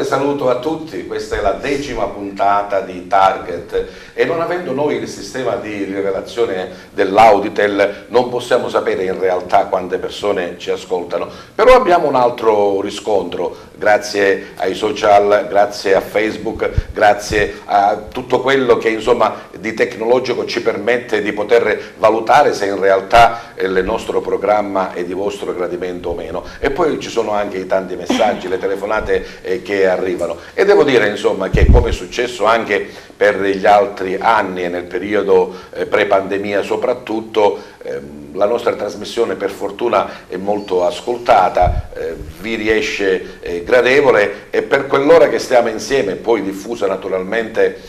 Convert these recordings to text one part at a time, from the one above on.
Saluto a tutti, questa è la 10ª puntata di Target e non avendo noi il sistema di rivelazione dell'Auditel non possiamo sapere in realtà quante persone ci ascoltano, però abbiamo un altro riscontro grazie ai social, grazie a Facebook, grazie a tutto quello che insomma di tecnologico ci permette di poter valutare se in realtà il nostro programma è di vostro gradimento o meno, e poi ci sono anche i tanti messaggi, le telefonate che arrivano, e devo dire insomma che, come è successo anche per gli altri anni e nel periodo pre-pandemia soprattutto, la nostra trasmissione per fortuna è molto ascoltata, vi riesce gradevole, e per quell'ora che stiamo insieme, poi diffusa naturalmente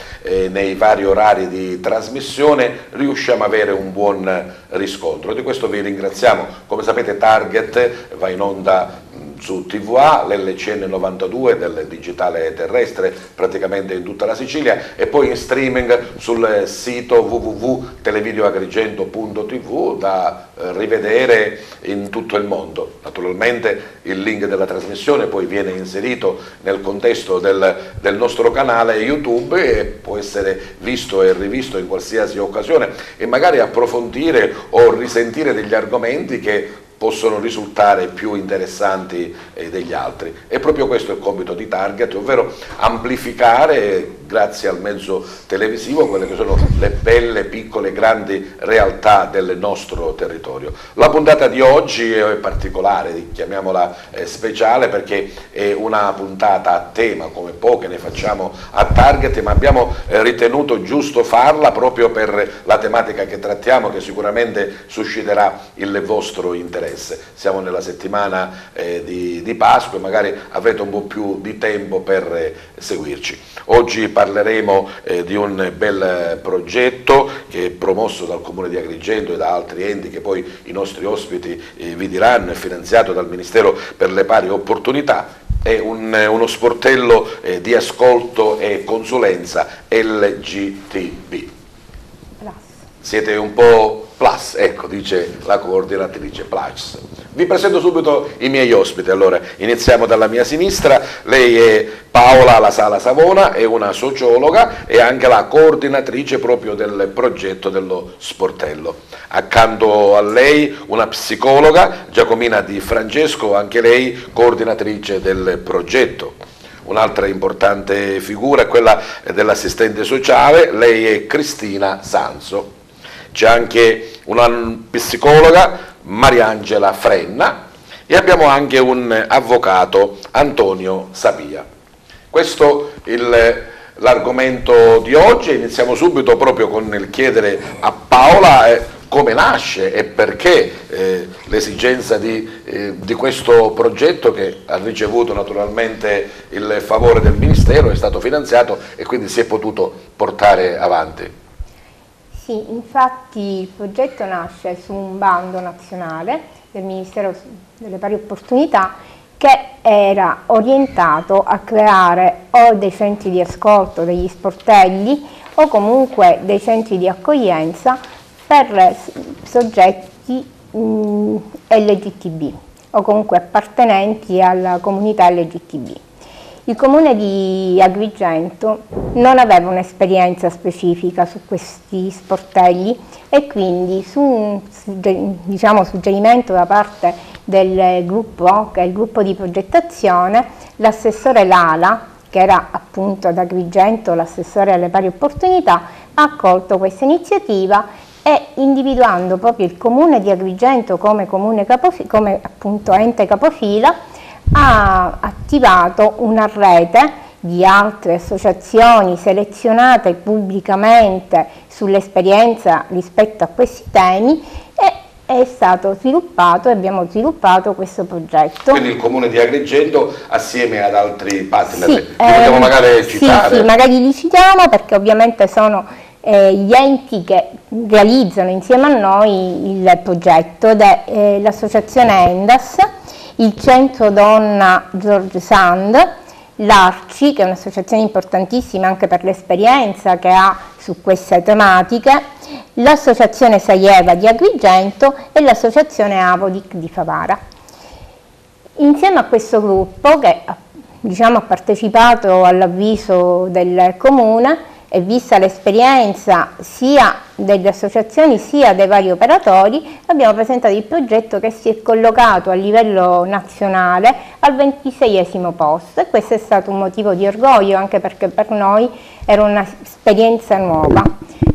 nei vari orari di trasmissione, riusciamo ad avere un buon riscontro. Di questo vi ringraziamo. Come sapete, Target va in onda su TVA, l'LCN 92 del digitale terrestre praticamente in tutta la Sicilia, e poi in streaming sul sito www.televideoagrigento.tv da rivedere in tutto il mondo. Naturalmente il link della trasmissione poi viene inserito nel contesto del nostro canale YouTube e può essere visto e rivisto in qualsiasi occasione, e magari approfondire o risentire degli argomenti che possono risultare più interessanti degli altri. E proprio questo è il compito di Target, ovvero amplificare, grazie al mezzo televisivo, quelle che sono le belle, piccole, grandi realtà del nostro territorio. La puntata di oggi è particolare, chiamiamola speciale, perché è una puntata a tema, come poche ne facciamo a Target, ma abbiamo ritenuto giusto farla proprio per la tematica che trattiamo, che sicuramente susciterà il vostro interesse. Siamo nella settimana di Pasqua e magari avrete un po' più di tempo per seguirci. Oggi parleremo di un bel progetto che è promosso dal Comune di Agrigento e da altri enti che poi i nostri ospiti vi diranno, è finanziato dal Ministero per le Pari Opportunità. È uno sportello di ascolto e consulenza LGTB. Siete un po' plus, ecco, dice la coordinatrice, plus. Vi presento subito i miei ospiti. Allora, iniziamo dalla mia sinistra. Lei è Paola La Sala Savona, è una sociologa e anche la coordinatrice proprio del progetto dello sportello. Accanto a lei una psicologa, Giacomina Di Francesco, anche lei coordinatrice del progetto. Un'altra importante figura è quella dell'assistente sociale, lei è Cristina Sanzo. C'è anche una psicologa, Mariangela Frenna, e abbiamo anche un avvocato, Antonio Sapia. Questo è l'argomento di oggi. Iniziamo subito proprio con il chiedere a Paola come nasce e perché l'esigenza di questo progetto, che ha ricevuto naturalmente il favore del Ministero, è stato finanziato e quindi si è potuto portare avanti. Sì, infatti il progetto nasce su un bando nazionale del Ministero delle Pari Opportunità, che era orientato a creare o dei centri di ascolto, degli sportelli, o comunque dei centri di accoglienza per soggetti LGTB o comunque appartenenti alla comunità LGTB. Il Comune di Agrigento non aveva un'esperienza specifica su questi sportelli e quindi su un suggerimento da parte del gruppo, che è il gruppo di progettazione, l'assessore Lala, che era appunto ad Agrigento l'assessore alle pari opportunità, ha accolto questa iniziativa e, individuando proprio il Comune di Agrigento come appunto ente capofila, ha attivato una rete di altre associazioni selezionate pubblicamente sull'esperienza rispetto a questi temi e è stato sviluppato e abbiamo sviluppato questo progetto. Quindi il comune di Agrigento assieme ad altri partner, Sì, li vogliamo magari citare? Sì, magari li citiamo perché ovviamente sono gli enti che realizzano insieme a noi il progetto ed è l'associazione Endas, il Centro Donna George Sand, l'Arci, che è un'associazione importantissima anche per l'esperienza che ha su queste tematiche, l'associazione Saieva di Agrigento e l'associazione Avodic di Favara. Insieme a questo gruppo che ha partecipato all'avviso del comune e vista l'esperienza sia delle associazioni sia dei vari operatori, abbiamo presentato il progetto che si è collocato a livello nazionale al 26esimo posto e questo è stato un motivo di orgoglio anche perché per noi era un'esperienza nuova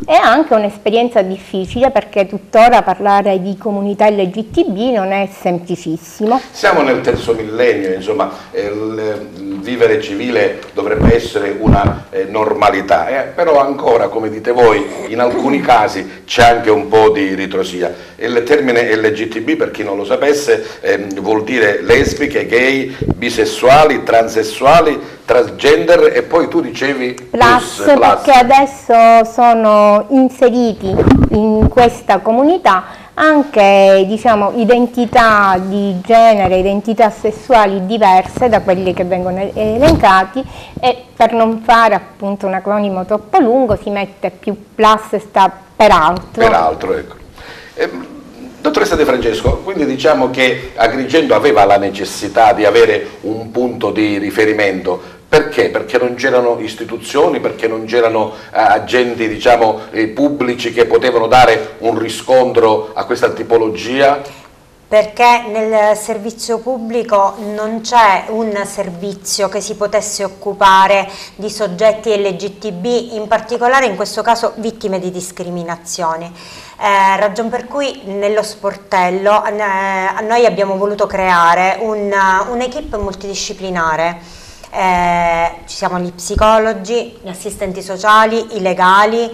e anche un'esperienza difficile perché tuttora parlare di comunità LGTB non è semplicissimo. Siamo nel terzo millennio, insomma, il vivere civile dovrebbe essere una normalità, però ancora, come dite voi, in alcuni casi c'è anche un po' di ritrosia. Il termine LGTB, per chi non lo sapesse, vuol dire lesbiche, gay, bisessuali, transessuali, transgender e poi tu dicevi plus. Perché adesso sono inseriti in questa comunità anche identità di genere, identità sessuali diverse da quelli che vengono elencati e per non fare appunto un acronimo troppo lungo si mette più plus sta per altro. Per altro, ecco. Dottoressa De Francesco, quindi diciamo che Agrigento aveva la necessità di avere un punto di riferimento. Perché? Perché non c'erano istituzioni, perché non c'erano agenti pubblici che potevano dare un riscontro a questa tipologia? Perché nel servizio pubblico non c'è un servizio che si potesse occupare di soggetti LGTB, in particolare in questo caso vittime di discriminazioni. Ragion per cui nello sportello noi abbiamo voluto creare un'equipe multidisciplinare. Ci siamo gli psicologi, gli assistenti sociali, i legali,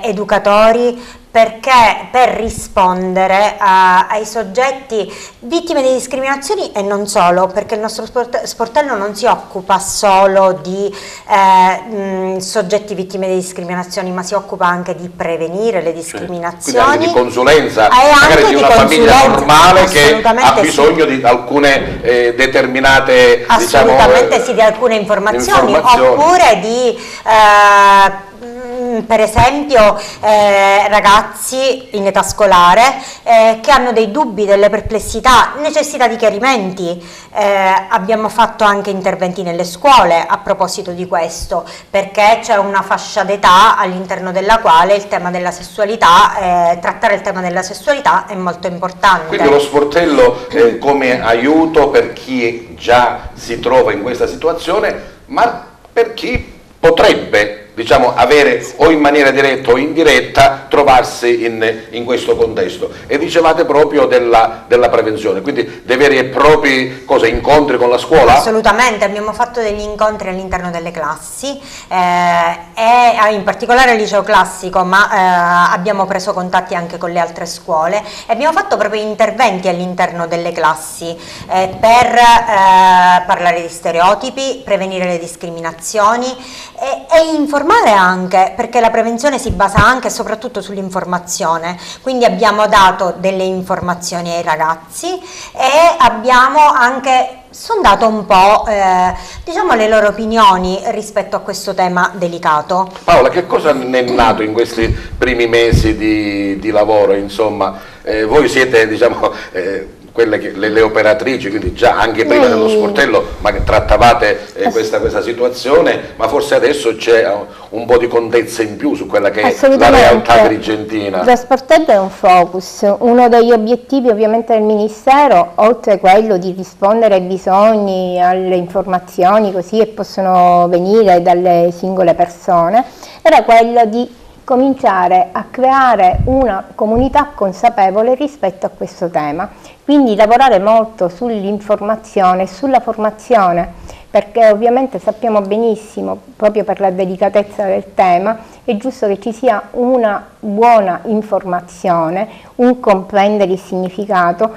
educatori, perché per rispondere ai soggetti vittime di discriminazioni e non solo, perché il nostro sportello non si occupa solo di soggetti vittime di discriminazioni, ma si occupa anche di prevenire le discriminazioni. Quindi anche di consulenza, magari di una famiglia normale che ha bisogno di alcune determinate assolutamente sì, di alcune informazioni. Oppure di per esempio ragazzi in età scolare che hanno dei dubbi, delle perplessità, necessità di chiarimenti. Abbiamo fatto anche interventi nelle scuole a proposito di questo, perché c'è una fascia d'età all'interno della quale il tema della sessualità, trattare il tema della sessualità è molto importante. Quindi lo sportello come aiuto per chi già si trova in questa situazione, ma per chi potrebbe avere o in maniera diretta o indiretta trovarsi in questo contesto. E dicevate proprio della prevenzione, quindi dei veri e propri incontri con la scuola? Assolutamente, abbiamo fatto degli incontri all'interno delle classi e in particolare al liceo classico, ma abbiamo preso contatti anche con le altre scuole e abbiamo fatto proprio interventi all'interno delle classi per parlare di stereotipi, prevenire le discriminazioni e informare anche, perché la prevenzione si basa anche e soprattutto sull'informazione, quindi abbiamo dato delle informazioni ai ragazzi e abbiamo anche sondato un po' le loro opinioni rispetto a questo tema delicato. Paola, che cosa ne è nato in questi primi mesi di lavoro? Insomma, voi siete le operatrici, quindi già anche prima dello sportello, ma che trattavate questa situazione, ma forse adesso c'è un po' di contezza in più su quella che è la realtà agrigentina. Lo sportello è un focus, uno degli obiettivi ovviamente del Ministero, oltre a quello di rispondere ai bisogni, alle informazioni così che possono venire dalle singole persone, era quello di cominciare a creare una comunità consapevole rispetto a questo tema, quindi lavorare molto sull'informazione e sulla formazione perché ovviamente sappiamo benissimo, proprio per la delicatezza del tema, è giusto che ci sia una buona informazione, un comprendere il significato,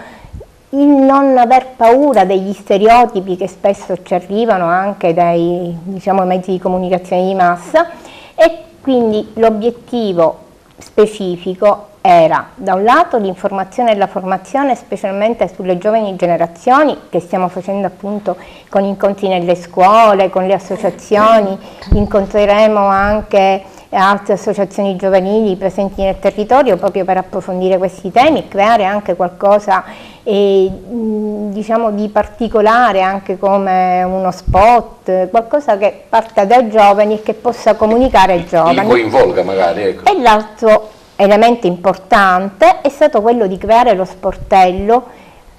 il non aver paura degli stereotipi che spesso ci arrivano anche dai, diciamo, mezzi di comunicazione di massa, e quindi l'obiettivo specifico era da un lato l'informazione e la formazione, specialmente sulle giovani generazioni, che stiamo facendo appunto con incontri nelle scuole, con le associazioni, incontreremo anche altre associazioni giovanili presenti nel territorio proprio per approfondire questi temi e creare anche qualcosa diciamo di particolare, anche come uno spot, qualcosa che parta dai giovani e che possa comunicare ai giovani. Li coinvolga magari, ecco. E l'altro elemento importante è stato quello di creare lo sportello,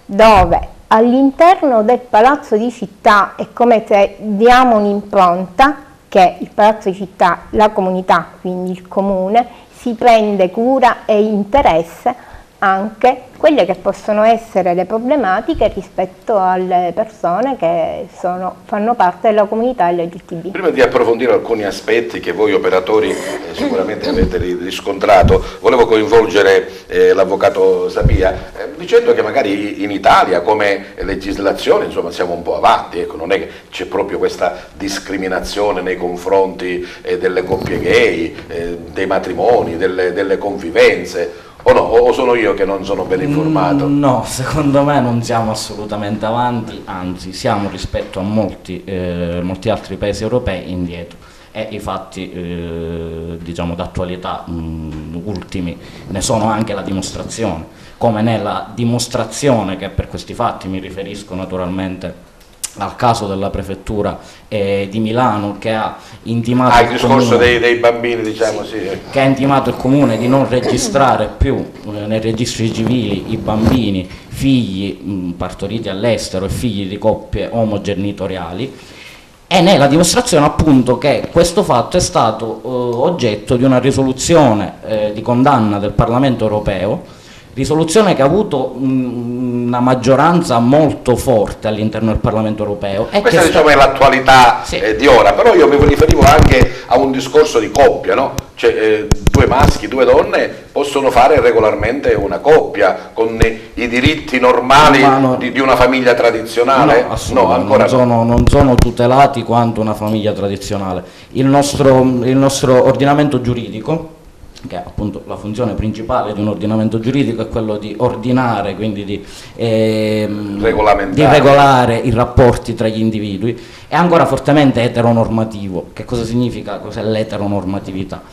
dove all'interno del Palazzo di Città è come se diamo un'impronta che il Palazzo di Città, la comunità, quindi il comune, si prende cura e interesse anche quelle che possono essere le problematiche rispetto alle persone che fanno parte della comunità LGTB. Prima di approfondire alcuni aspetti che voi operatori sicuramente avete riscontrato, volevo coinvolgere l'avvocato Sapia, dicendo che magari in Italia come legislazione insomma siamo un po' avanti, ecco, non è che c'è proprio questa discriminazione nei confronti delle coppie gay, dei matrimoni, delle convivenze. O no? O sono io che non sono ben informato? No, secondo me non siamo assolutamente avanti, anzi siamo rispetto a molti altri paesi europei indietro, e i fatti diciamo d'attualità ultimi ne sono anche la dimostrazione, come nella dimostrazione che per questi fatti mi riferisco naturalmente al caso della prefettura di Milano, che ha intimato il discorso dei bambini, diciamo, sì. Che ha intimato il comune di non registrare più nei registri civili i bambini figli partoriti all'estero e figli di coppie omogenitoriali, e nella dimostrazione appunto che questo fatto è stato oggetto di una risoluzione di condanna del Parlamento europeo, risoluzione che ha avuto una maggioranza molto forte all'interno del Parlamento europeo. E questa diciamo è l'attualità sì, di ora, però io mi riferivo anche a un discorso di coppia, no? Cioè due maschi, due donne possono fare regolarmente una coppia con i diritti normali di una famiglia tradizionale? No, ancora non sono tutelati quanto una famiglia tradizionale. Il nostro ordinamento giuridico, che appunto la funzione principale di un ordinamento giuridico è quello di ordinare, quindi di regolare i rapporti tra gli individui, è ancora fortemente eteronormativo. Che cosa significa? Cos'è l'eteronormatività?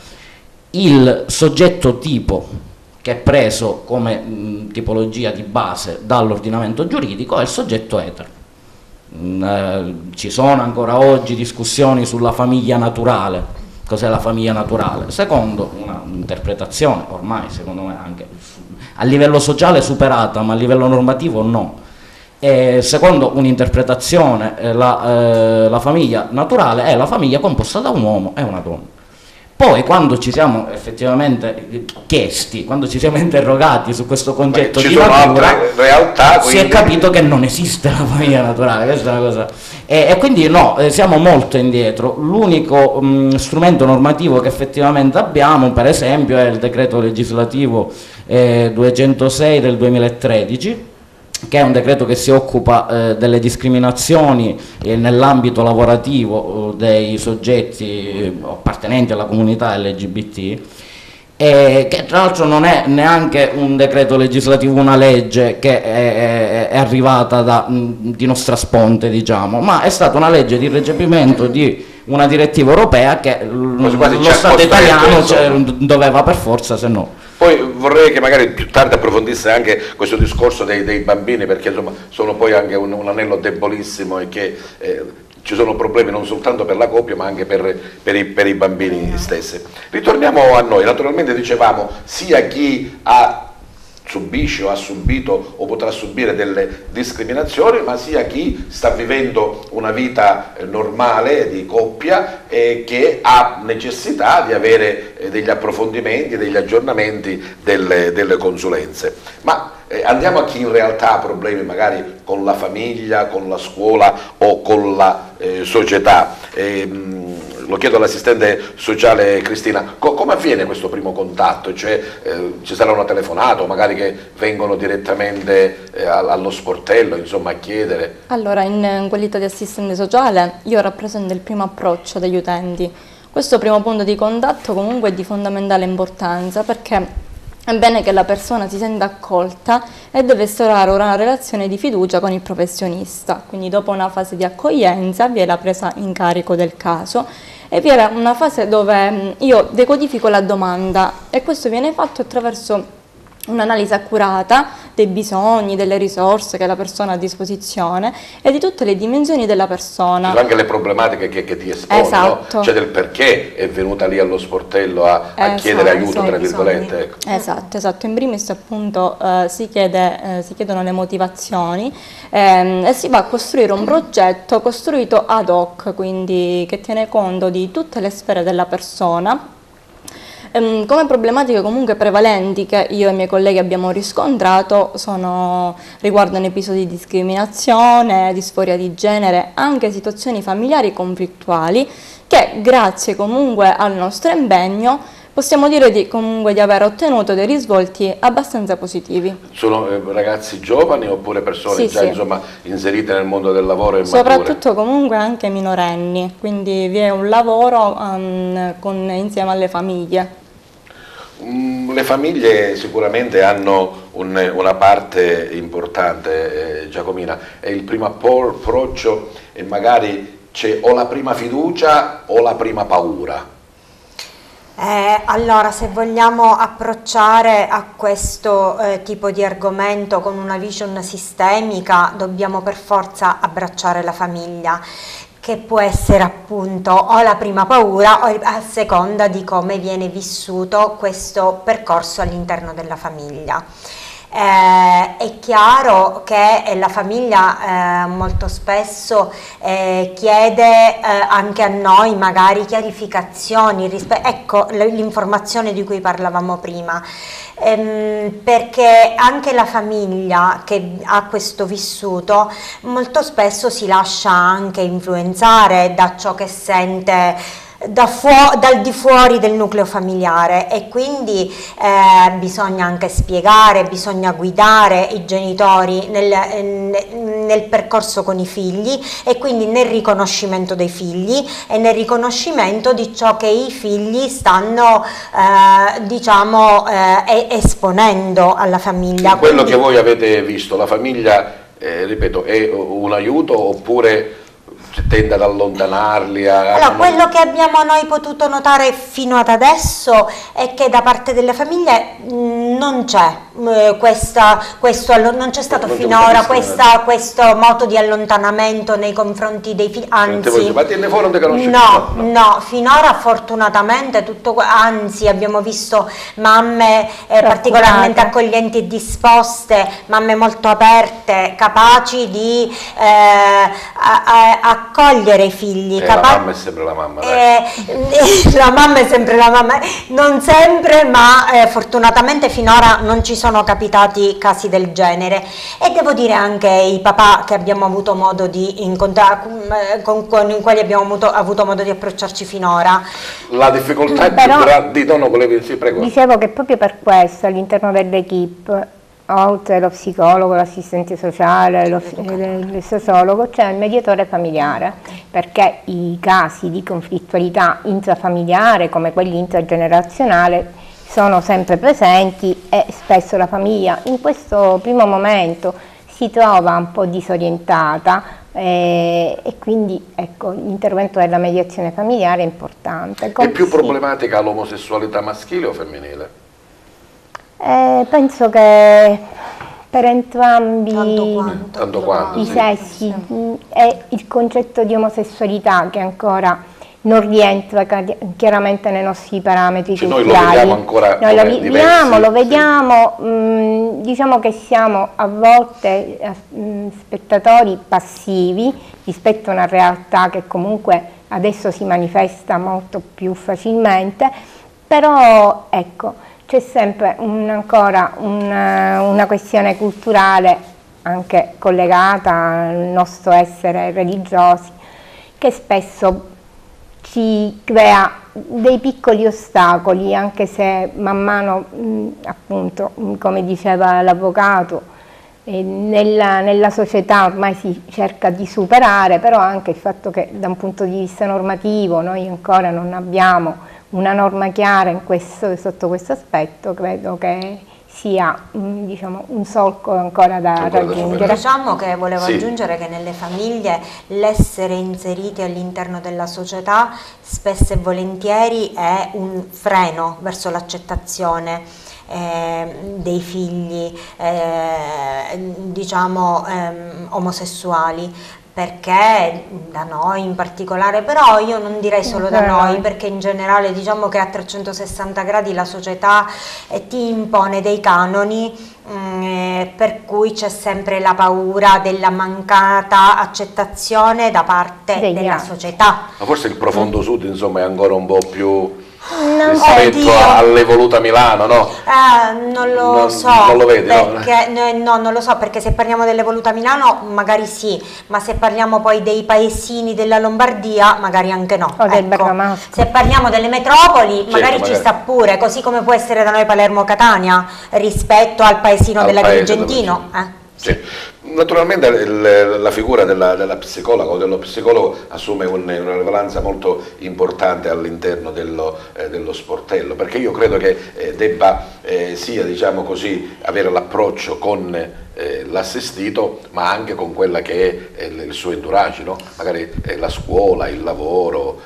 Il soggetto tipo che è preso come tipologia di base dall'ordinamento giuridico è il soggetto etero. Ci sono ancora oggi discussioni sulla famiglia naturale. Cos'è la famiglia naturale? Secondo un'interpretazione ormai secondo me anche a livello sociale superata, ma a livello normativo no. Secondo un'interpretazione la famiglia naturale è la famiglia composta da un uomo e una donna. Poi quando ci siamo effettivamente chiesti, quando ci siamo interrogati su questo concetto di natura, realtà, si è capito che non esiste la famiglia naturale, questa è una cosa. E quindi no, siamo molto indietro. L'unico strumento normativo che effettivamente abbiamo, per esempio, è il decreto legislativo 206 del 2013, che è un decreto che si occupa delle discriminazioni nell'ambito lavorativo dei soggetti appartenenti alla comunità LGBT, che tra l'altro non è neanche un decreto legislativo, una legge che è arrivata di nostra sponte, diciamo, ma è stata una legge di recepimento di una direttiva europea che lo Stato italiano doveva per forza, se no. Poi vorrei che magari più tardi approfondisse anche questo discorso dei bambini, perché insomma sono poi anche un anello debolissimo e che ci sono problemi non soltanto per la coppia ma anche per i bambini stessi. Ritorniamo a noi, naturalmente dicevamo sia chi subisce o ha subito o potrà subire delle discriminazioni, ma sia chi sta vivendo una vita normale di coppia e che ha necessità di avere degli approfondimenti, degli aggiornamenti, delle consulenze. Ma andiamo a chi in realtà ha problemi magari con la famiglia, con la scuola o con la società. Lo chiedo all'assistente sociale Cristina, come avviene questo primo contatto? Cioè, ci sarà una telefonata o magari che vengono direttamente allo sportello, insomma, a chiedere? Allora, in qualità di assistente sociale io rappresento il primo approccio degli utenti. Questo primo punto di contatto comunque è di fondamentale importanza, perché è bene che la persona si senta accolta e deve instaurare una relazione di fiducia con il professionista. Quindi dopo una fase di accoglienza vi è la presa in carico del caso e vi è una fase dove io decodifico la domanda, e questo viene fatto attraverso un'analisi accurata dei bisogni, delle risorse che la persona ha a disposizione e di tutte le dimensioni della persona. Ci sono anche le problematiche che ti espone, esatto. No? Cioè del perché è venuta lì allo sportello a chiedere aiuto, tra virgolette. Ecco. Esatto. In primis appunto si chiedono le motivazioni e si va a costruire un progetto costruito ad hoc, quindi che tiene conto di tutte le sfere della persona. Come problematiche comunque prevalenti che io e i miei colleghi abbiamo riscontrato riguardano episodi di discriminazione, disforia di genere, anche situazioni familiari conflittuali che grazie comunque al nostro impegno possiamo dire comunque di aver ottenuto dei risvolti abbastanza positivi. Sono ragazzi giovani oppure persone già insomma inserite nel mondo del lavoro e soprattutto comunque anche minorenni, quindi vi è un lavoro insieme alle famiglie. Le famiglie sicuramente hanno una parte importante, Giacomina, è il primo approccio e magari c'è o la prima fiducia o la prima paura. Allora, se vogliamo approcciare a questo tipo di argomento con una vision sistemica, dobbiamo per forza abbracciare la famiglia, che può essere appunto o la prima paura o a seconda di come viene vissuto questo percorso all'interno della famiglia. È chiaro che la famiglia molto spesso chiede anche a noi magari chiarificazioni, ecco l'informazione di cui parlavamo prima, perché anche la famiglia che ha questo vissuto molto spesso si lascia anche influenzare da ciò che sente dal di fuori del nucleo familiare, e quindi bisogna anche spiegare, bisogna guidare i genitori nel percorso con i figli, e quindi nel riconoscimento dei figli e nel riconoscimento di ciò che i figli stanno esponendo alla famiglia. Quello che voi avete visto, la famiglia ripeto, è un aiuto oppure tende ad allontanarli? Allora, quello che abbiamo noi potuto notare fino ad adesso è che da parte delle famiglie non c'è non c'è stato finora questo moto di allontanamento nei confronti dei figli, anzi no, finora fortunatamente anzi abbiamo visto mamme particolarmente accoglienti e disposte, mamme molto aperte, capaci di accogliere i figli. La mamma è sempre la mamma, la mamma è sempre la mamma, non sempre, ma fortunatamente finora non ci sono capitati casi del genere, e devo dire anche i papà che abbiamo avuto modo di incontrare, con i quali abbiamo avuto modo di approcciarci finora. La difficoltà è più grande, prego. Dicevo che proprio per questo all'interno dell'equipe, oltre allo psicologo, l'assistente sociale, il sociologo, c'è il mediatore familiare, perché i casi di conflittualità intrafamiliare come quelli intragenerazionali sono sempre presenti, e spesso la famiglia in questo primo momento si trova un po' disorientata, e quindi ecco, l'intervento della mediazione familiare è importante. È più problematica l'omosessualità maschile o femminile? Penso che per entrambi tanto quanto, i sessi è il concetto di omosessualità che ancora non rientra chiaramente nei nostri parametri culturali. Noi lo vediamo ancora, noi lo vediamo, diciamo che siamo a volte spettatori passivi rispetto a una realtà che comunque adesso si manifesta molto più facilmente, però ecco, c'è sempre ancora una questione culturale anche collegata al nostro essere religiosi, che spesso ci crea dei piccoli ostacoli, anche se man mano, appunto, come diceva l'avvocato, nella società ormai si cerca di superare, però anche il fatto che da un punto di vista normativo noi ancora non abbiamo una norma chiara sotto questo aspetto, credo che sia diciamo, un solco ancora da raggiungere. Diciamo che volevo aggiungere che nelle famiglie l'essere inseriti all'interno della società spesso e volentieri è un freno verso l'accettazione dei figli diciamo omosessuali, perché da noi in particolare, però io non direi solo da noi, perché in generale diciamo che a 360 gradi la società ti impone dei canoni, per cui c'è sempre la paura della mancata accettazione da parte della società. Ma forse il profondo sud insomma è ancora un po' più rispetto all'evoluta Milano, no? Non lo so, non lo vedi, perché, no, non lo so, perché se parliamo dell'evoluta Milano magari sì, ma se parliamo poi dei paesini della Lombardia magari anche no. O del Bergamasco. Se parliamo delle metropoli magari ci sta pure, così come può essere da noi Palermo-Catania rispetto al paesino dell'Agrigentino. Sì. Naturalmente la figura della psicologa o dello psicologo assume una rilevanza molto importante all'interno dello sportello, perché io credo che debba sia, diciamo così, avere l'approccio con l'assistito, ma anche con quella che è il suo entourage, no? Magari la scuola, il lavoro,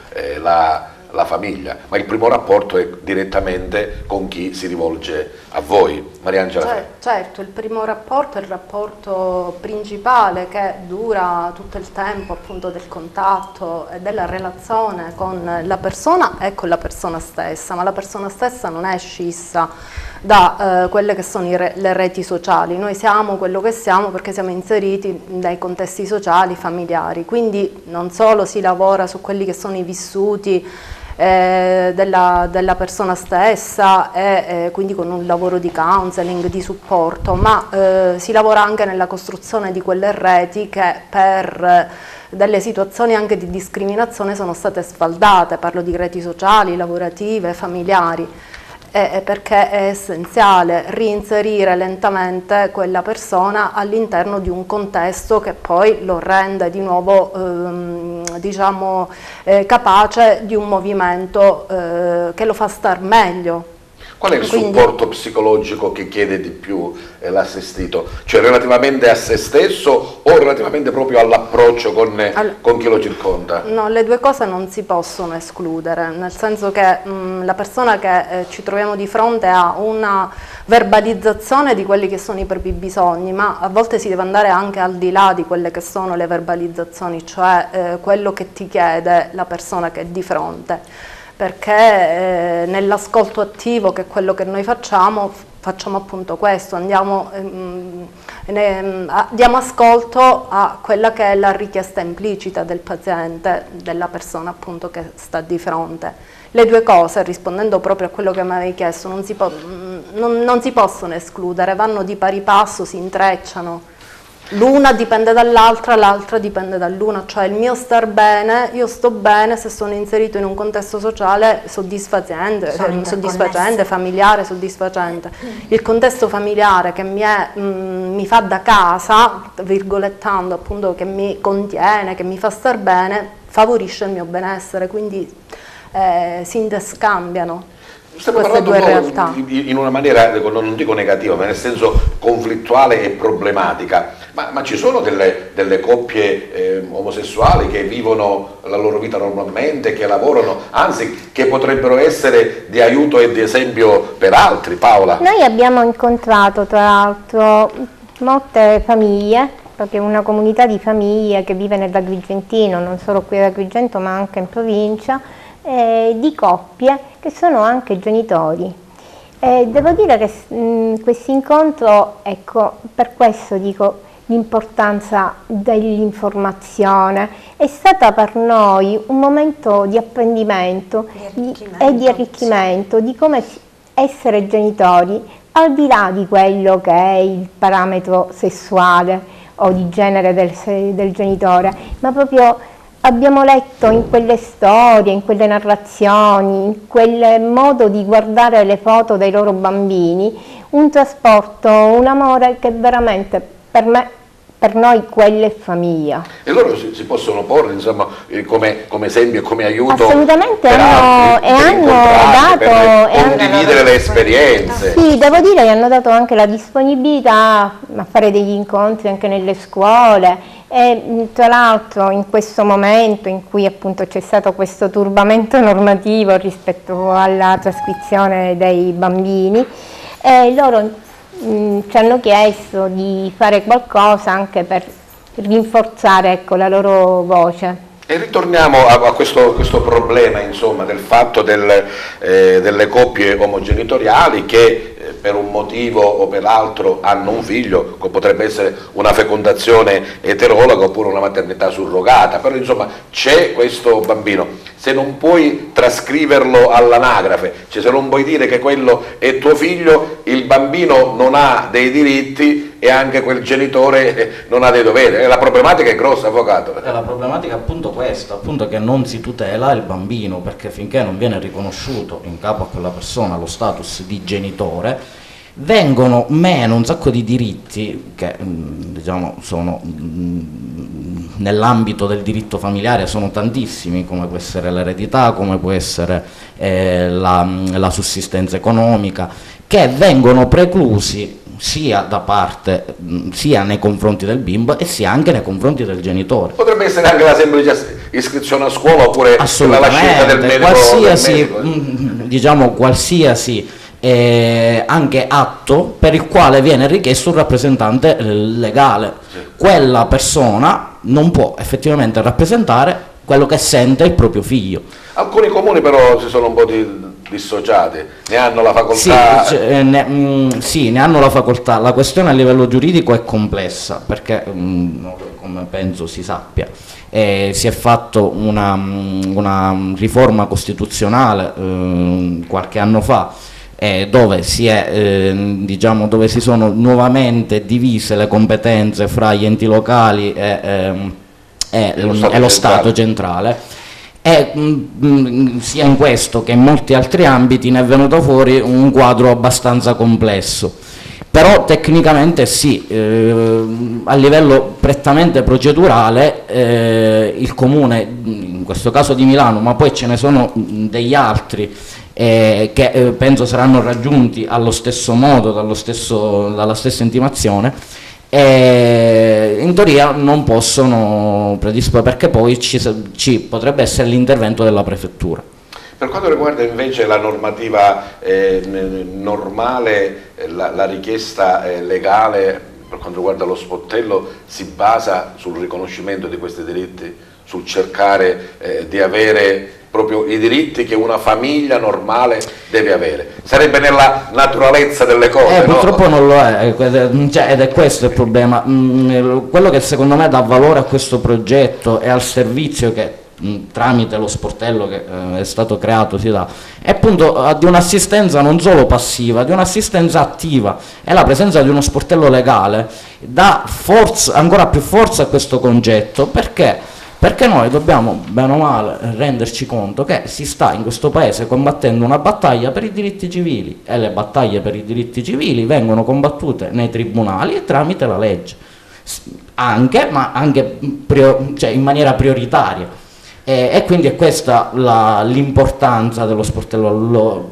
la famiglia, ma il primo rapporto è direttamente con chi si rivolge a voi. Mariangela. Certo, il primo rapporto è il rapporto principale che dura tutto il tempo appunto del contatto e della relazione con la persona e con la persona stessa, ma la persona stessa non è scissa da quelle che sono le reti sociali. Noi siamo quello che siamo perché siamo inseriti nei contesti sociali, familiari, quindi non solo si lavora su quelli che sono i vissuti della persona stessa e quindi con un lavoro di counseling, di supporto, ma si lavora anche nella costruzione di quelle reti che per delle situazioni anche di discriminazione sono state sfaldate. Parlo di reti sociali, lavorative, familiari, perché è essenziale reinserire lentamente quella persona all'interno di un contesto che poi lo rende di nuovo diciamo, capace di un movimento che lo fa star meglio. Qual è il supporto psicologico che chiede di più l'assistito? Cioè relativamente a se stesso o relativamente proprio all'approccio con chi lo circonda? No, le due cose non si possono escludere, nel senso che la persona che ci troviamo di fronte ha una verbalizzazione di quelli che sono i propri bisogni, ma a volte si deve andare anche al di là di quelle che sono le verbalizzazioni, cioè quello che ti chiede la persona che è di fronte. Perché nell'ascolto attivo, che è quello che noi facciamo appunto questo, diamo ascolto a quella che è la richiesta implicita del paziente, della persona appunto che sta di fronte. Le due cose, rispondendo proprio a quello che mi avevi chiesto, non si possono escludere, vanno di pari passo, si intrecciano. L'una dipende dall'altra, l'altra dipende dall'una, cioè il mio star bene, io sto bene se sono inserito in un contesto sociale soddisfacente, familiare soddisfacente. Il contesto familiare che mi fa da casa, virgolettando appunto, che mi contiene, che mi fa star bene, favorisce il mio benessere, quindi si interscambiano. Stiamo parlando in una maniera, non dico negativa, ma nel senso conflittuale e problematica, ma ci sono delle coppie omosessuali che vivono la loro vita normalmente, che lavorano, anzi che potrebbero essere di aiuto e di esempio per altri, Paola? Noi abbiamo incontrato tra l'altro molte famiglie, proprio una comunità di famiglie che vive nell'Agrigentino, non solo qui ad Agrigento ma anche in provincia, di coppie che sono anche genitori. Devo dire che questo incontro, ecco, per questo dico l'importanza dell'informazione, è stata per noi un momento di apprendimento e di arricchimento di come essere genitori, al di là di quello che è il parametro sessuale o di genere del genitore, ma proprio abbiamo letto in quelle storie, in quelle narrazioni, in quel modo di guardare le foto dei loro bambini, un trasporto, un amore che veramente per noi quello è famiglia. E loro si possono porre, insomma, come esempio e come aiuto. Assolutamente, per altri, per condividere le esperienze. Sì, devo dire che hanno dato anche la disponibilità a fare degli incontri anche nelle scuole, e tra l'altro in questo momento in cui appunto c'è stato questo turbamento normativo rispetto alla trascrizione dei bambini, loro ci hanno chiesto di fare qualcosa anche per rinforzare, ecco, la loro voce. E ritorniamo a questo problema, insomma, del fatto delle coppie omogenitoriali che per un motivo o per l'altro hanno un figlio, potrebbe essere una fecondazione eterologa oppure una maternità surrogata, però insomma c'è questo bambino. Se non puoi trascriverlo all'anagrafe, cioè se non puoi dire che quello è tuo figlio, il bambino non ha dei diritti e anche quel genitore non ha dei doveri. La problematica è grossa, avvocato. La problematica è appunto questa, appunto che non si tutela il bambino, perché finché non viene riconosciuto in capo a quella persona lo status di genitore, vengono meno un sacco di diritti che diciamo sono nell'ambito del diritto familiare, sono tantissimi, come può essere l'eredità, come può essere la sussistenza economica, che vengono preclusi sia da parte, sia nei confronti del bimbo e sia anche nei confronti del genitore. Potrebbe essere anche la semplice iscrizione a scuola oppure la scelta del medico. Qualsiasi, diciamo qualsiasi anche atto per il quale viene richiesto un rappresentante legale. Sì. Quella persona non può effettivamente rappresentare quello che sente il proprio figlio. Alcuni comuni però si sono un po' dissociati, ne hanno la facoltà. Sì, ne hanno la facoltà. La questione a livello giuridico è complessa perché, come penso si sappia, si è fatto una riforma costituzionale qualche anno fa, dove dove si sono nuovamente divise le competenze fra gli enti locali e lo Stato centrale. E sia in questo che in molti altri ambiti ne è venuto fuori un quadro abbastanza complesso, però tecnicamente sì, a livello prettamente procedurale il Comune, in questo caso di Milano, ma poi ce ne sono degli altri che penso saranno raggiunti allo stesso modo, dalla stessa intimazione, in teoria non possono predisporre, perché poi ci potrebbe essere l'intervento della prefettura. Per quanto riguarda invece la normativa normale, la richiesta legale per quanto riguarda lo sportello si basa sul riconoscimento di questi diritti, sul cercare di avere proprio i diritti che una famiglia normale deve avere. Sarebbe nella naturalezza delle cose, purtroppo no? non lo è, ed è questo il problema. Quello che secondo me dà valore a questo progetto e al servizio che tramite lo sportello che è stato creato si dà, è appunto di un'assistenza non solo passiva, di un'assistenza attiva, e la presenza di uno sportello legale dà ancora più forza a questo concetto, perché noi dobbiamo bene o male renderci conto che si sta in questo paese combattendo una battaglia per i diritti civili, e le battaglie per i diritti civili vengono combattute nei tribunali e tramite la legge, ma anche in maniera prioritaria, e quindi è questa l'importanza dello sportello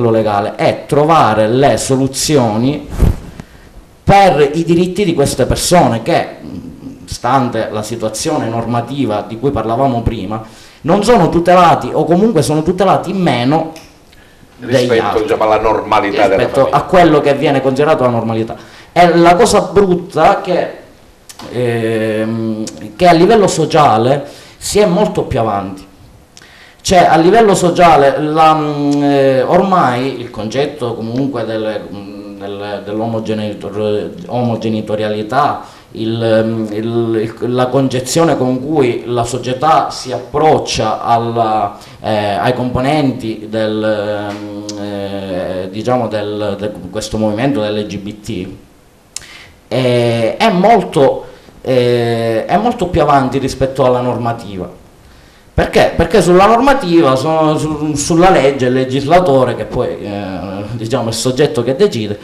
legale, è trovare le soluzioni per i diritti di queste persone che, stante la situazione normativa di cui parlavamo prima, non sono tutelati, o comunque sono tutelati meno rispetto, diciamo, alla normalità della famiglia, a quello che viene considerato la normalità. E la cosa brutta che a livello sociale si è molto più avanti. Cioè, a livello sociale ormai il concetto comunque dell'omogenitorialità, la concezione con cui la società si approccia ai componenti di questo movimento dell'LGBT è molto è molto più avanti rispetto alla normativa. Perché? Perché sulla normativa, sulla legge, il legislatore, che poi diciamo è il soggetto che decide,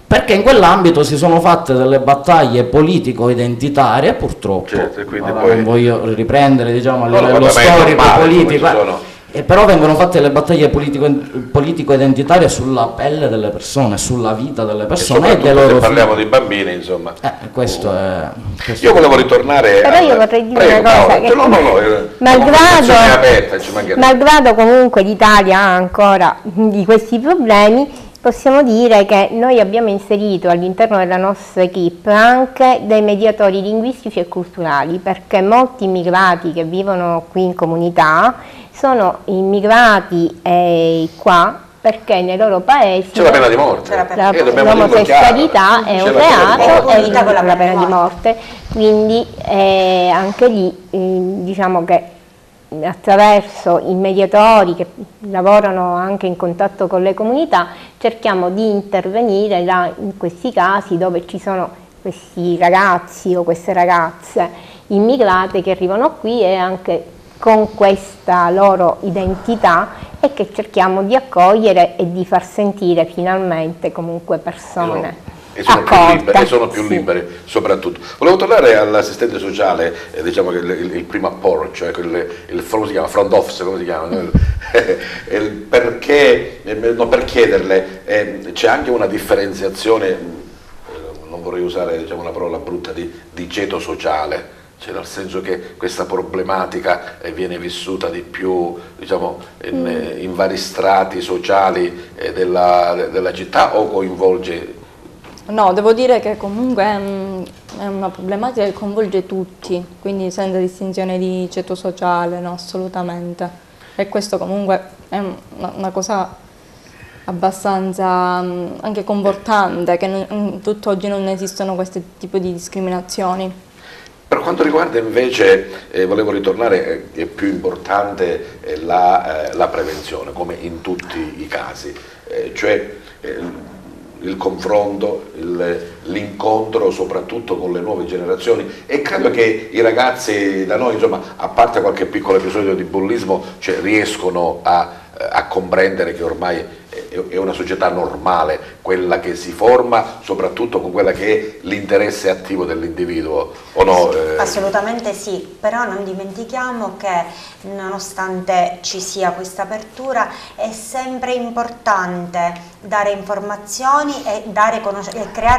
perché in quell'ambito si sono fatte delle battaglie politico-identitarie, purtroppo. Certo, e quindi non voglio riprendere, diciamo, a livello vabbè, storico, normale, politico, però vengono fatte le battaglie politico-identitarie sulla pelle delle persone, sulla vita delle persone e dei loro se parliamo di bambini, insomma. Questo è... Io volevo ritornare... Però io vorrei dire una cosa, che malgrado comunque l'Italia ha ancora di questi problemi, possiamo dire che noi abbiamo inserito all'interno della nostra equipe anche dei mediatori linguistici e culturali, perché molti immigrati che vivono qui in comunità sono immigrati qua perché nei loro paesi c'è la pena di morte, l'omosessualità è un reato e la pena di morte, quindi anche lì diciamo che attraverso i mediatori che lavorano anche in contatto con le comunità cerchiamo di intervenire in questi casi dove ci sono questi ragazzi o queste ragazze immigrate che arrivano qui e anche con questa loro identità e che cerchiamo di accogliere e di far sentire finalmente comunque persone e sono più libere soprattutto. Volevo tornare all'assistente sociale, diciamo che il primo apporto, cioè il come si chiama, front office, come si chiama, perché, per chiederle, c'è anche una differenziazione, non vorrei usare diciamo, una parola brutta, di ceto sociale. Cioè, nel senso che questa problematica viene vissuta di più diciamo, in vari strati sociali della città o coinvolge... No, devo dire che comunque è una problematica che coinvolge tutti, quindi senza distinzione di ceto sociale, no, assolutamente. E questo comunque è una cosa abbastanza anche confortante, che tutt'oggi non esistono questo tipo di discriminazioni. Per quanto riguarda invece, volevo ritornare, è più importante la prevenzione, come in tutti i casi, cioè il confronto, l'incontro soprattutto con le nuove generazioni, e credo che i ragazzi da noi, insomma, a parte qualche piccolo episodio di bullismo, cioè, riescono a comprendere che ormai è una società normale, quella che si forma soprattutto con quella che è l'interesse attivo dell'individuo, o no? Assolutamente sì, però non dimentichiamo che nonostante ci sia questa apertura è sempre importante dare informazioni e creare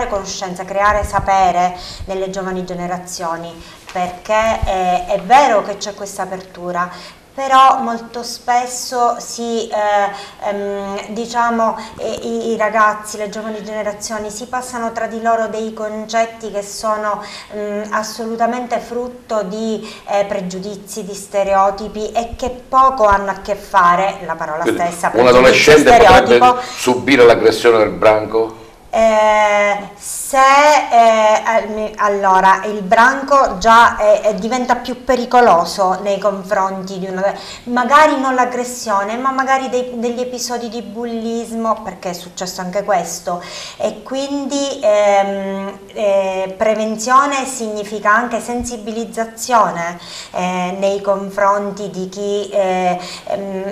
conoscenza, creare sapere nelle giovani generazioni, perché è vero che c'è questa apertura, però molto spesso diciamo, i ragazzi, le giovani generazioni si passano tra di loro dei concetti che sono assolutamente frutto di pregiudizi, di stereotipi e che poco hanno a che fare, la parola stessa, un adolescente potrebbe subire l'aggressione del branco? Allora il branco già diventa più pericoloso nei confronti di magari non l'aggressione, ma magari degli episodi di bullismo, perché è successo anche questo, e quindi prevenzione significa anche sensibilizzazione nei confronti di chi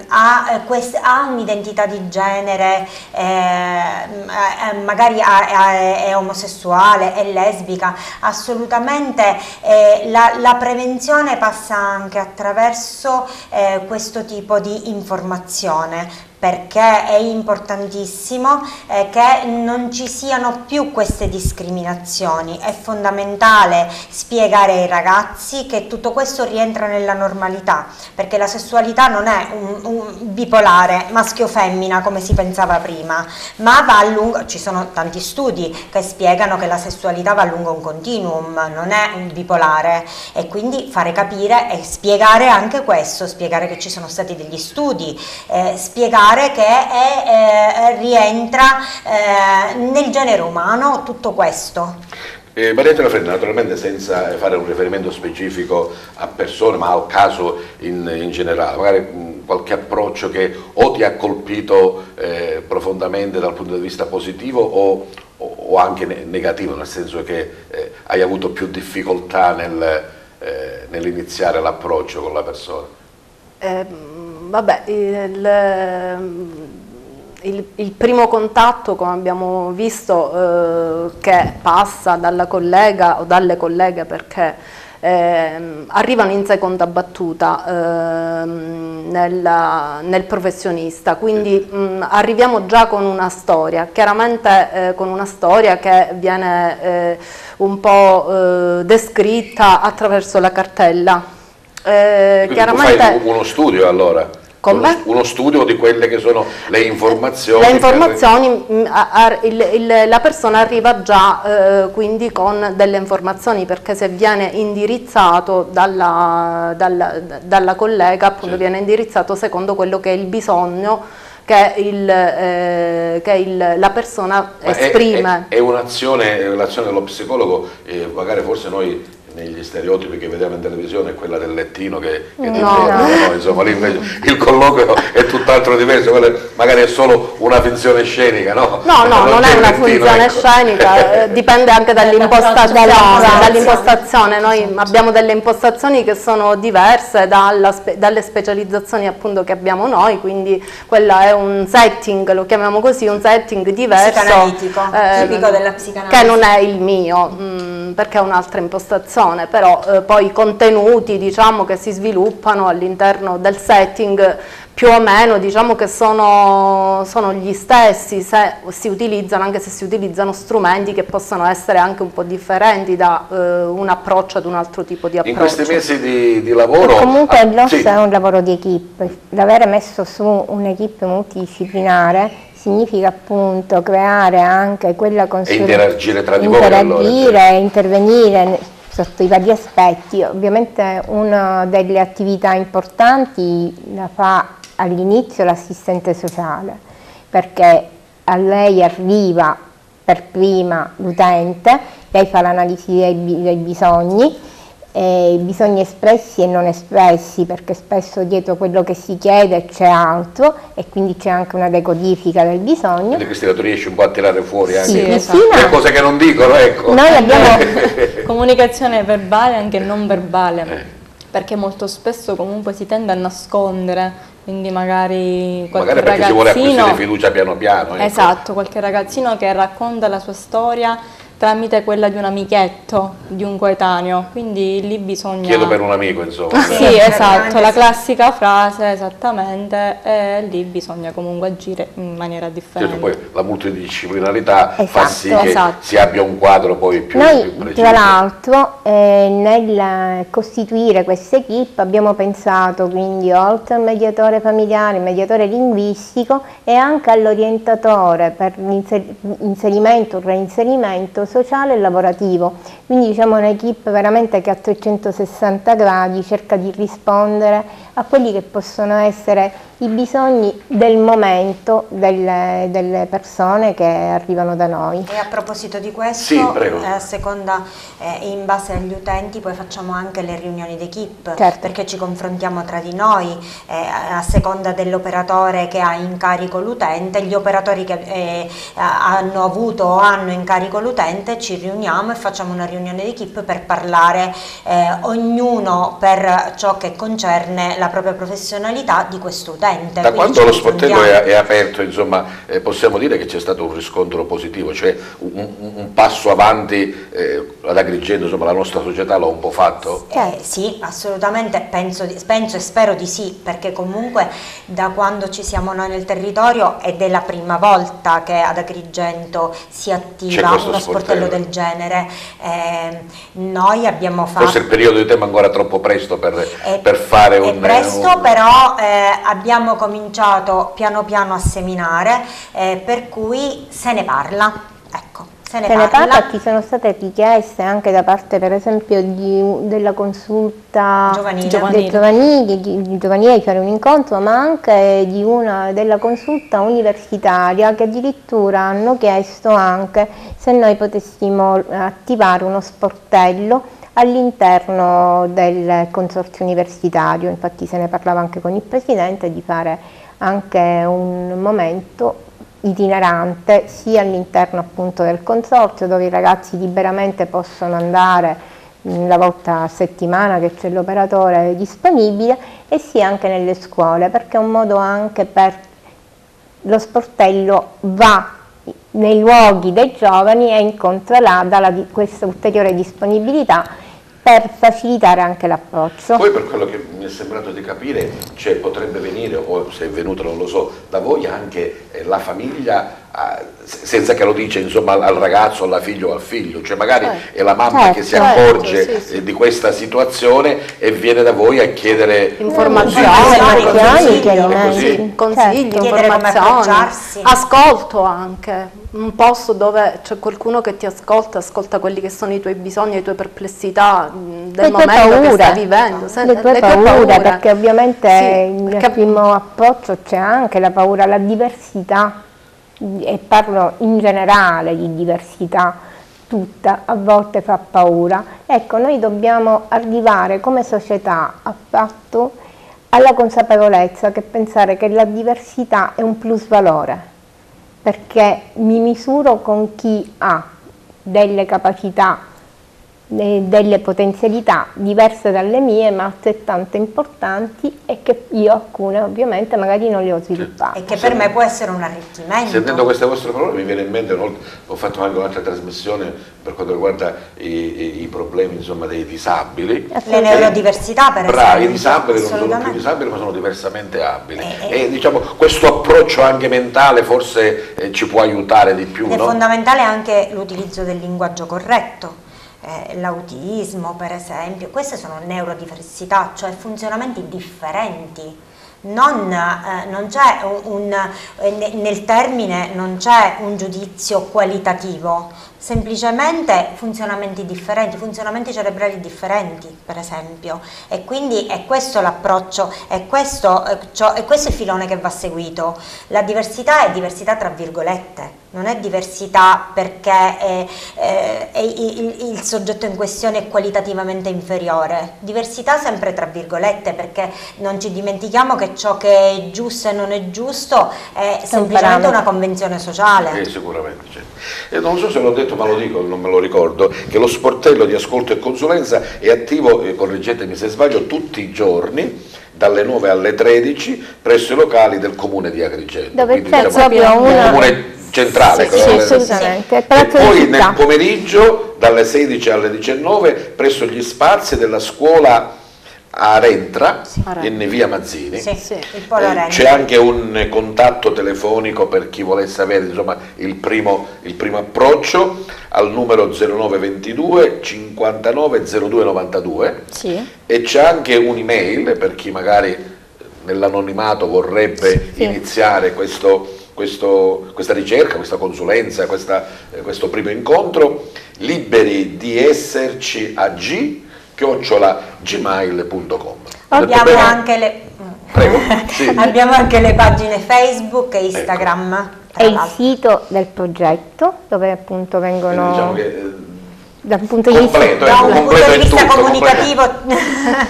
ha un'identità di genere, magari è omosessuale, è lesbica. Assolutamente la prevenzione passa anche attraverso questo tipo di informazione, perché è importantissimo che non ci siano più queste discriminazioni. È fondamentale spiegare ai ragazzi che tutto questo rientra nella normalità, perché la sessualità non è un bipolare maschio-femmina come si pensava prima, ma va a lungo. Ci sono tanti studi che spiegano che la sessualità va lungo un continuum, non è un bipolare, e quindi fare capire e spiegare anche questo, spiegare che ci sono stati degli studi, spiegare che rientra nel genere umano tutto questo. Marietta Lafredda, naturalmente senza fare un riferimento specifico a persone, ma al caso in generale, magari qualche approccio che o ti ha colpito profondamente dal punto di vista positivo o anche negativo, nel senso che hai avuto più difficoltà nell'iniziare l'approccio con la persona? Vabbè, il primo contatto, come abbiamo visto, che passa dalla collega o dalle colleghe, perché arrivano in seconda battuta nel professionista, quindi arriviamo già con una storia, chiaramente con una storia che viene un po' descritta attraverso la cartella. Chiaramente tu fai uno studio allora? Uno studio di quelle che sono le informazioni. Le informazioni, la persona arriva già quindi con delle informazioni, perché se viene indirizzato dalla collega, appunto, viene indirizzato secondo quello che è il bisogno che la persona esprime. È un'azione dello psicologo, magari forse noi negli stereotipi che vediamo in televisione è quella del lettino che no, insomma lì invece il colloquio è tutt'altro diverso, magari è solo una finzione scenica, no? No, non è una funzione scenica, dipende anche dall'impostazione. Noi abbiamo delle impostazioni che sono diverse dalle specializzazioni appunto che abbiamo noi, quindi quella è un setting, lo chiamiamo così, un setting diverso, psicanalitico, tipico della psicanalisi, che non è il mio, perché è un'altra impostazione. Però poi i contenuti, diciamo, che si sviluppano all'interno del setting più o meno, diciamo, che sono gli stessi, se si utilizzano, anche se si utilizzano strumenti che possono essere anche un po' differenti da un approccio ad un altro tipo di approccio. In questi mesi di lavoro... Comunque il nostro è un lavoro di equipe, l'avere messo su un'equipe multidisciplinare significa appunto creare anche quella consulenza, e interagire tra di voi, intervenire sotto i vari aspetti. Ovviamente una delle attività importanti la fa all'inizio l'assistente sociale, perché a lei arriva per prima l'utente, lei fa l'analisi dei bisogni espressi e non espressi, perché spesso dietro quello che si chiede c'è altro e quindi c'è anche una decodifica del bisogno. Quindi Cristina, tu riesci un po' a tirare fuori anche esatto, le cose che non dicono, ecco. Noi abbiamo comunicazione verbale e anche non verbale, perché molto spesso comunque si tende a nascondere, quindi magari qualche perché ragazzino, si vuole acquisire fiducia piano piano. Ecco. Esatto, qualche ragazzino che racconta la sua storia tramite quella di un amichetto, di un coetaneo, quindi lì bisogna... Chiedo per un amico, insomma. Sì, esatto, la classica frase, esattamente, e lì bisogna comunque agire in maniera differente. Certo, poi la multidisciplinarità fa sì che esatto, si abbia un quadro poi più preciso. Tra l'altro, nel costituire questa equipe abbiamo pensato quindi oltre al mediatore familiare, il mediatore linguistico e anche all'orientatore per l'inserimento, il reinserimento sociale e lavorativo, quindi diciamo un'equipe veramente che a 360 gradi cerca di rispondere a quelli che possono essere i bisogni del momento delle persone che arrivano da noi. E a proposito di questo, sì, prego. A seconda, in base agli utenti poi facciamo anche le riunioni d'equipe, certo, perché ci confrontiamo tra di noi, a seconda dell'operatore che ha in carico l'utente, gli operatori che hanno avuto o hanno in carico l'utente, ci riuniamo e facciamo una riunione d'equipe per parlare ognuno per ciò che concerne la propria professionalità di questo utente. Da quando lo sportello è aperto, insomma, possiamo dire che c'è stato un riscontro positivo, cioè un passo avanti ad Agrigento, insomma, la nostra società l'ha un po' fatto? Sì, assolutamente, penso e spero di sì, perché comunque da quando ci siamo noi nel territorio ed è la prima volta che ad Agrigento si attiva uno sportello del genere. Noi abbiamo fatto... Forse il periodo di tempo è ancora troppo presto per fare un... È presto, però abbiamo cominciato piano piano a seminare, per cui se ne parla, ecco. Se ne parla, ci sono state richieste anche da parte per esempio della consulta giovanile di fare un incontro, ma anche della consulta universitaria, che addirittura hanno chiesto anche se noi potessimo attivare uno sportello all'interno del consorzio universitario. Infatti se ne parlava anche con il Presidente di fare anche un momento itinerante sia all'interno appunto del consorzio, dove i ragazzi liberamente possono andare la volta a settimana che c'è l'operatore disponibile, e sia anche nelle scuole, perché è un modo anche per lo sportello va nei luoghi dei giovani e incontra là, dà questa ulteriore disponibilità per facilitare anche l'approccio. Poi, per quello che mi è sembrato di capire, cioè, potrebbe venire, o se è venuto non lo so, da voi anche la famiglia, senza che lo dice insomma al ragazzo, alla figlia o al figlio, cioè magari è la mamma che si accorge di questa situazione e viene da voi a chiedere informazioni, consigli, informazioni, ascolto anche. Un posto dove c'è qualcuno che ti ascolta quelli che sono i tuoi bisogni, le tue perplessità del momento che stai vivendo. Le tue paure, perché ovviamente nel primo approccio c'è anche la paura, la diversità, e parlo in generale di diversità, tutta a volte fa paura. Ecco, noi dobbiamo arrivare come società a patto alla consapevolezza che pensare che la diversità è un plus valore, perché mi misuro con chi ha delle capacità, delle potenzialità diverse dalle mie, ma altrettanto importanti, e che io alcune ovviamente magari non le ho sviluppate. E che per me può essere un arricchimento. Sentendo queste vostre parole mi viene in mente, ho fatto anche un'altra trasmissione per quanto riguarda i problemi insomma dei disabili. Le neurodiversità per esempio. Bravi, i disabili non sono più disabili ma sono diversamente abili. E diciamo questo approccio anche mentale forse ci può aiutare di più. È no? fondamentale anche l'utilizzo del linguaggio corretto. L'autismo per esempio, queste sono neurodiversità, cioè funzionamenti differenti. Non c'è nel termine non c'è un giudizio qualitativo, semplicemente funzionamenti differenti, funzionamenti cerebrali differenti per esempio, e quindi è questo l'approccio, è questo il filone che va seguito. La diversità è diversità tra virgolette, non è diversità perché il soggetto in questione è qualitativamente inferiore, diversità sempre tra virgolette, perché non ci dimentichiamo che ciò che è giusto e non è giusto è semplicemente una convenzione sociale. Sicuramente, certo. E non so se l'ho detto, ma lo dico, non me lo ricordo, che lo sportello di ascolto e consulenza è attivo, correggetemi se sbaglio, tutti i giorni dalle 9 alle 13 presso i locali del comune di Agrigento. Dove quindi, c'è proprio un comune centrale. Sì, assolutamente. E poi nel pomeriggio dalle 16 alle 19 presso gli spazi della scuola Arentra, in via Mazzini. C'è anche un contatto telefonico per chi volesse avere insomma, il primo approccio al numero 0922 59 02 92 e c'è anche un'email per chi magari nell'anonimato vorrebbe iniziare questa ricerca, questa consulenza, questo primo incontro, liberi di esserci ag @gmail.com. Abbiamo anche le Prego, sì. Abbiamo anche le pagine Facebook e Instagram. È il sito del progetto dove appunto vengono diciamo che, dal punto di vista comunicativo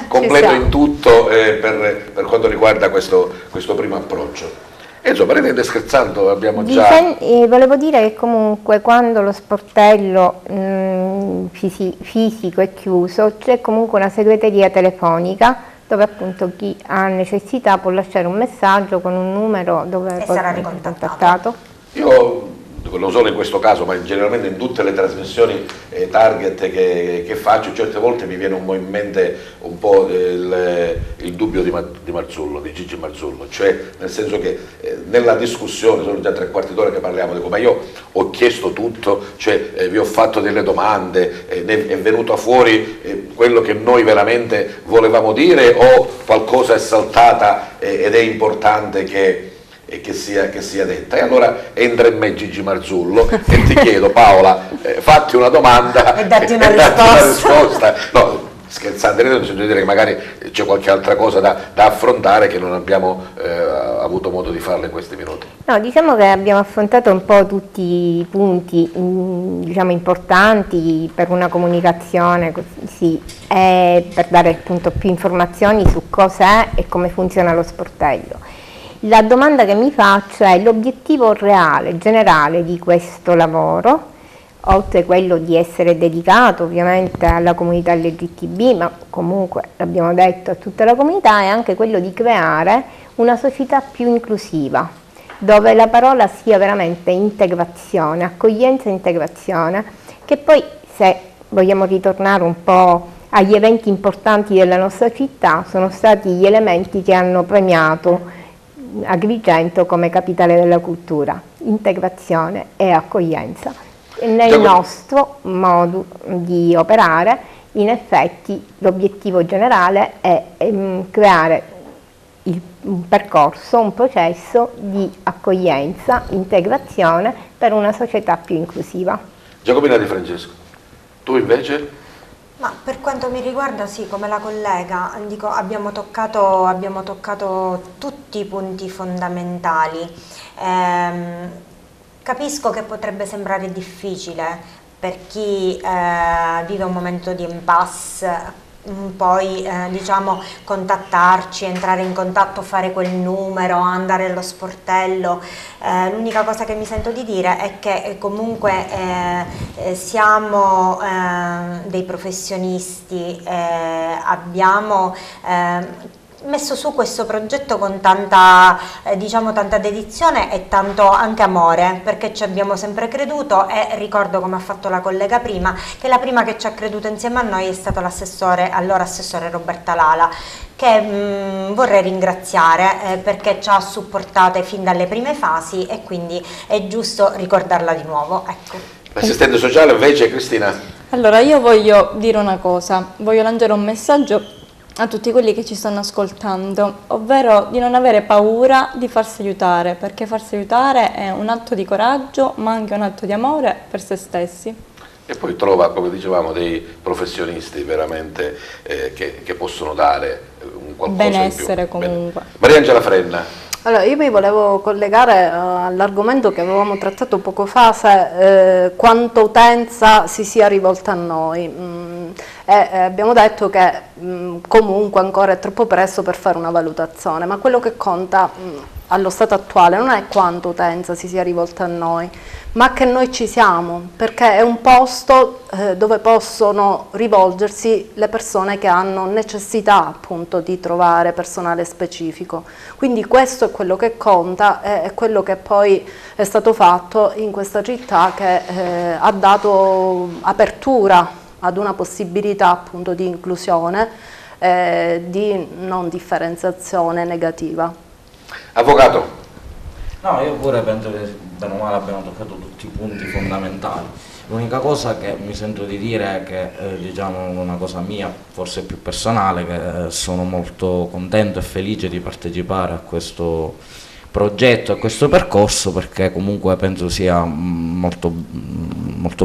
completo in tutto per quanto riguarda questo primo approccio. E insomma, ridendo e scherzando abbiamo già... volevo dire che comunque quando lo sportello fisico è chiuso c'è comunque una segreteria telefonica dove appunto chi ha necessità può lasciare un messaggio con un numero dove e sarà ricontattato. Io non solo in questo caso, ma generalmente in tutte le trasmissioni target che faccio, certe volte mi viene in mente un po' il dubbio di Marzullo, di Gigi Marzullo, cioè nel senso che nella discussione, sono già 3/4 d'ora che parliamo, dico, ma io ho chiesto tutto, cioè vi ho fatto delle domande, è venuto fuori quello che noi veramente volevamo dire o qualcosa è saltata ed è importante che sia detta. E allora entra in me Gigi Marzullo e ti chiedo, Paola, fatti una domanda e datti una risposta. No, scherzando, nel senso di dire che magari c'è qualche altra cosa da affrontare che non abbiamo avuto modo di farlo in questi minuti. No, diciamo che abbiamo affrontato un po' tutti i punti diciamo importanti per una comunicazione così, per dare appunto più informazioni su cosa è e come funziona lo sportello. La domanda che mi faccio è l'obiettivo reale, generale di questo lavoro, oltre quello di essere dedicato ovviamente alla comunità LGTB, ma comunque l'abbiamo detto a tutta la comunità, è anche quello di creare una società più inclusiva, dove la parola sia veramente integrazione, accoglienza e integrazione, che poi, se vogliamo ritornare un po' agli eventi importanti della nostra città, sono stati gli elementi che hanno premiato Agrigento come capitale della cultura, integrazione e accoglienza. Nel nostro modo di operare, in effetti, l'obiettivo generale è creare un percorso, un processo di accoglienza, integrazione per una società più inclusiva. Giacomina Di Francesco, tu invece? Ma per quanto mi riguarda, sì, come la collega, dico, abbiamo toccato tutti i punti fondamentali. Capisco che potrebbe sembrare difficile per chi vive un momento di impasse, poi diciamo contattarci, entrare in contatto, fare quel numero, andare allo sportello. L'unica cosa che mi sento di dire è che comunque siamo dei professionisti, abbiamo messo su questo progetto con tanta, tanta dedizione e tanto anche amore, perché ci abbiamo sempre creduto, e ricordo, come ha fatto la collega prima, che la prima che ci ha creduto insieme a noi è stato allora assessore Roberta Lala, che vorrei ringraziare perché ci ha supportate fin dalle prime fasi, e quindi è giusto ricordarla di nuovo. Ecco. L'assistente sociale invece, Cristina? Allora, io voglio dire una cosa, voglio lanciare un messaggio a tutti quelli che ci stanno ascoltando, ovvero di non avere paura di farsi aiutare, perché farsi aiutare è un atto di coraggio, ma anche un atto di amore per se stessi. E poi trova, come dicevamo, dei professionisti veramente che possono dare un qualcosa benessere in più. comunque. Mariangela Frenna. Allora, io mi volevo collegare all'argomento che avevamo trattato poco fa, se quanta utenza si sia rivolta a noi. Abbiamo detto che comunque ancora è troppo presto per fare una valutazione, ma quello che conta allo stato attuale non è quanta utenza si sia rivolta a noi, ma che noi ci siamo, perché è un posto dove possono rivolgersi le persone che hanno necessità appunto di trovare personale specifico. Quindi questo è quello che conta, è quello che poi è stato fatto in questa città, che ha dato apertura ad una possibilità appunto di inclusione, di non differenziazione negativa. Avvocato. No, io pure penso che bene o male abbiamo toccato tutti i punti fondamentali. L'unica cosa che mi sento di dire è che, diciamo una cosa mia, forse più personale, che sono molto contento e felice di partecipare a questo progetto, a questo percorso, perché comunque penso sia molto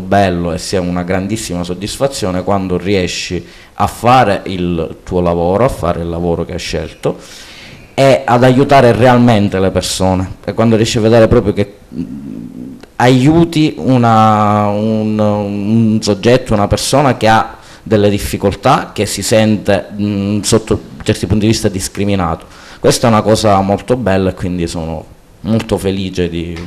bello e sia una grandissima soddisfazione quando riesci a fare il tuo lavoro, a fare il lavoro che hai scelto e ad aiutare realmente le persone, e quando riesci a vedere proprio che aiuti un soggetto, una persona che ha delle difficoltà, che si sente sotto certi punti di vista discriminato. Questa è una cosa molto bella e quindi sono molto felice di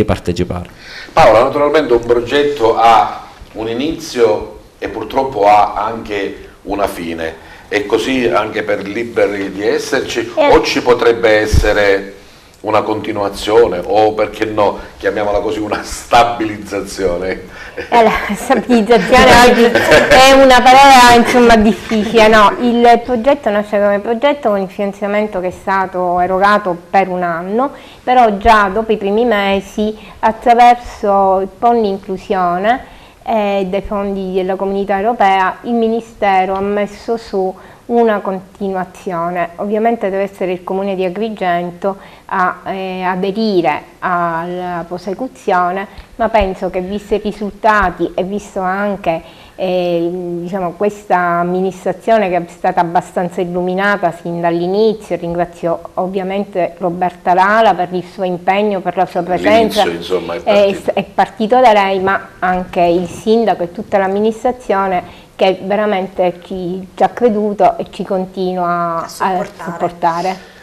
partecipare. Paola, naturalmente un progetto ha un inizio e purtroppo ha anche una fine, e così anche per Liberi di Esserci, o ci potrebbe essere una continuazione, o perché no, chiamiamola così, una stabilizzazione. La stabilizzazione oggi è una parola insomma difficile, no? Il progetto nasce come progetto con il finanziamento che è stato erogato per un anno, però già dopo i primi mesi, attraverso il PON Inclusione e dei fondi della Comunità Europea, il Ministero ha messo su una continuazione. Ovviamente deve essere il Comune di Agrigento a aderire alla prosecuzione, ma penso che visti i risultati e visto anche diciamo, questa amministrazione che è stata abbastanza illuminata sin dall'inizio, ringrazio ovviamente Roberta Lala per il suo impegno, per la sua presenza, insomma, è partito da lei, ma anche il sindaco e tutta l'amministrazione che veramente ci ha creduto e ci continua a supportare.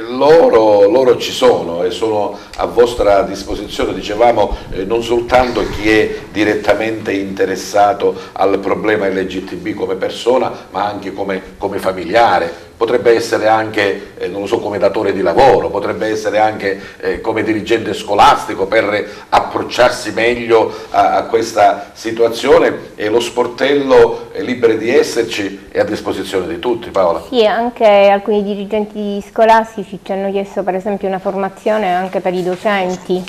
Loro ci sono e sono a vostra disposizione, dicevamo, non soltanto chi è direttamente interessato al problema LGTB come persona, ma anche come familiare. Potrebbe essere anche, non lo so, come datore di lavoro, potrebbe essere anche come dirigente scolastico per approcciarsi meglio a questa situazione, e lo sportello Liberi di Esserci è a disposizione di tutti, Paola. Sì, anche alcuni dirigenti scolastici ci hanno chiesto per esempio una formazione anche per i docenti,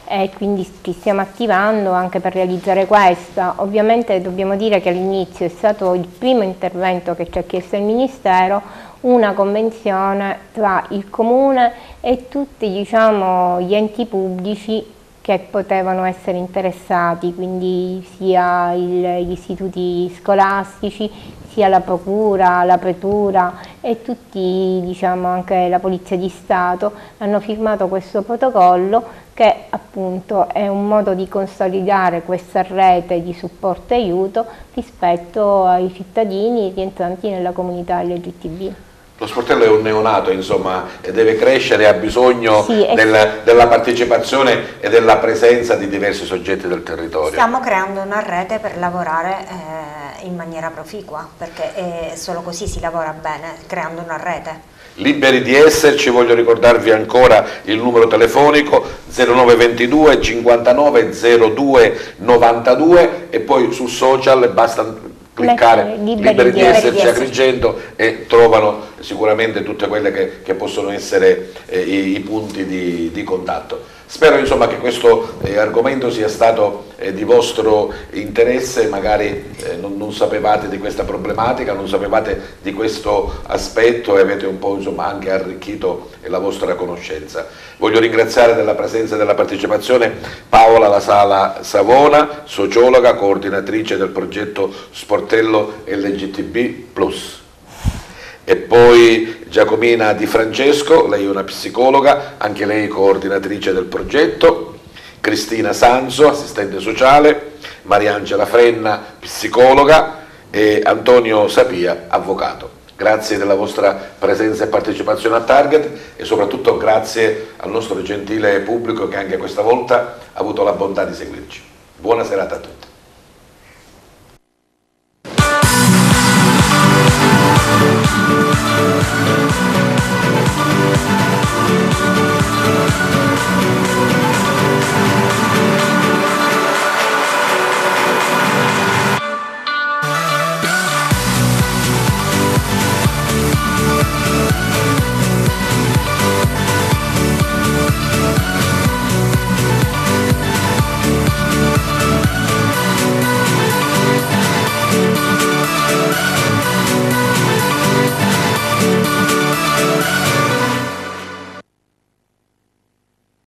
e quindi ci stiamo attivando anche per realizzare questa. Ovviamente dobbiamo dire che all'inizio è stato il primo intervento che ci ha chiesto il Ministero, una convenzione tra il Comune e tutti, diciamo, gli enti pubblici che potevano essere interessati, quindi sia gli istituti scolastici, sia la Procura, la Pretura e tutti, diciamo, anche la Polizia di Stato hanno firmato questo protocollo, che appunto è un modo di consolidare questa rete di supporto e aiuto rispetto ai cittadini rientranti nella comunità LGTB. Lo sportello è un neonato, insomma, e deve crescere, ha bisogno della partecipazione e della presenza di diversi soggetti del territorio. Stiamo creando una rete per lavorare in maniera proficua, perché solo così si lavora bene, creando una rete. Liberi di Esserci, voglio ricordarvi ancora il numero telefonico 0922 59 02 92, e poi sul social basta cliccare Liberi di Esserci Agrigento e trovano sicuramente tutte quelle che possono essere i punti di contatto. Spero, insomma, che questo argomento sia stato di vostro interesse. Magari non sapevate di questa problematica, non sapevate di questo aspetto, e avete un po', insomma, anche arricchito la vostra conoscenza. Voglio ringraziare della presenza e della partecipazione Paola La Sala Savona, sociologa, coordinatrice del progetto Sportello LGTB+. E poi Giacomina Di Francesco, lei è una psicologa, anche lei coordinatrice del progetto, Cristina Sanzo, assistente sociale, Mariangela Frenna, psicologa, e Antonio Sapia, avvocato. Grazie della vostra presenza e partecipazione a Target, e soprattutto grazie al nostro gentile pubblico che anche questa volta ha avuto la bontà di seguirci. Buona serata a tutti.